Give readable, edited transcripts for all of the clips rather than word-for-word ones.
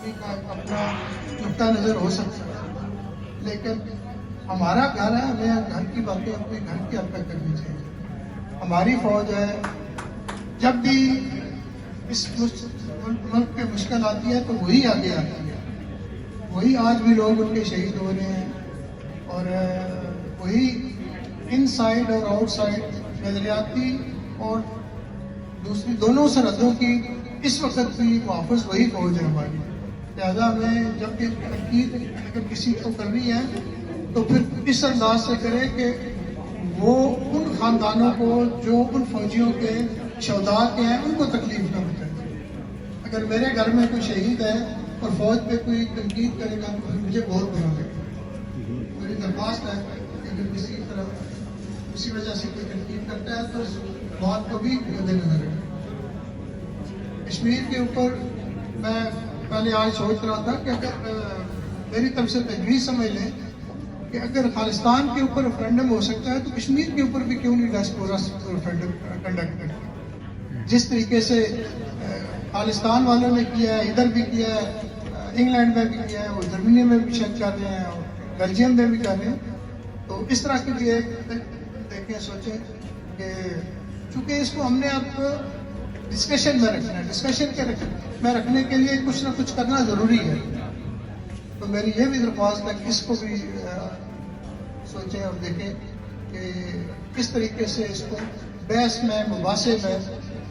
آدمی کا اپنا نقطہ نظر ہو سکتا ہے، لیکن ہمارا گھر ہے، ہمیں گھر کی باتیں اپنے گھر کی حد تک کرنی چاہیے. ہماری فوج ہے، جب بھی اس ملک پہ مشکل آتی ہے تو وہی آگے آتی ہے. وہی آج بھی لوگ ان کے شہید ہو رہے ہیں، اور وہی ان سائڈ اور آؤٹ سائڈ نظریاتی اور دوسری دونوں سرحدوں کی اس وقت بھی محافظ وہی فوج ہے ہماری. لہٰذا ہمیں جب بھی تنقید اگر کسی کو کرنی ہے تو پھر اس انداز سے کرے کہ وہ ان خاندانوں کو جو ان فوجیوں کے شہداء کے ہیں ان کو تکلیف نہ پہنچائے. اگر میرے گھر میں کوئی شہید ہے اور فوج پہ کوئی تنقید کرے گا تو مجھے بہت برا لگے گا. میری درخواست ہے کہ اگر کسی طرف اسی وجہ سے کوئی تنقید کرتا ہے تو اس بات کو بھی مد نظر رکھیں. کشمیر کے اوپر میں پہلے آج سوچ رہا تھا کہ اگر میری طرف سے تجویز سمجھ لیں کہ اگر خالستان کے اوپر ریفرینڈم ہو سکتا ہے تو کشمیر کے اوپر بھی کیوں نہیں ڈائسپورا ریفرینڈم کنڈکٹ کریں. جس طریقے سے خالستان والوں نے کیا ہے، ادھر بھی کیا ہے، انگلینڈ میں بھی کیا ہے، وہ جرمنی میں بھی شاید کر رہے ہیں اور بیلجیم میں بھی کر رہے ہیں. تو اس طرح کی بھی ایک دیکھیں سوچیں کہ چونکہ اس کو ہم نے اب ڈسکشن میں رکھنا ہے، ڈسکشن میں رکھنے کے لیے کچھ نہ کچھ کرنا ضروری ہے. تو میری یہ بھی درخواست ہے کہ اس کو بھی سوچیں اور دیکھیں کہ کس طریقے سے اس کو بحث میں مباحثے میں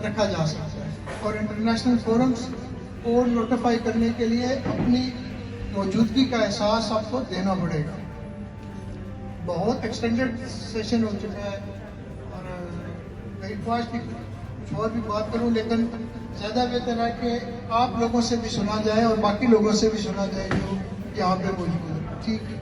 رکھا جا سکتا ہے. اور انٹرنیشنل فورمز کو نوٹیفائی کرنے کے لیے اپنی موجودگی کا احساس آپ کو دینا پڑے گا. بہت ایکسٹینڈڈ سیشن ہو چکا ہے اور میری خواہش تھی کچھ اور بھی بات کروں، لیکن زیادہ بہتر ہے کہ آپ لوگوں سے بھی سنا جائے اور باقی لوگوں سے بھی سنا جائے جو یہاں پہ موجود ہے. ٹھیک ہے.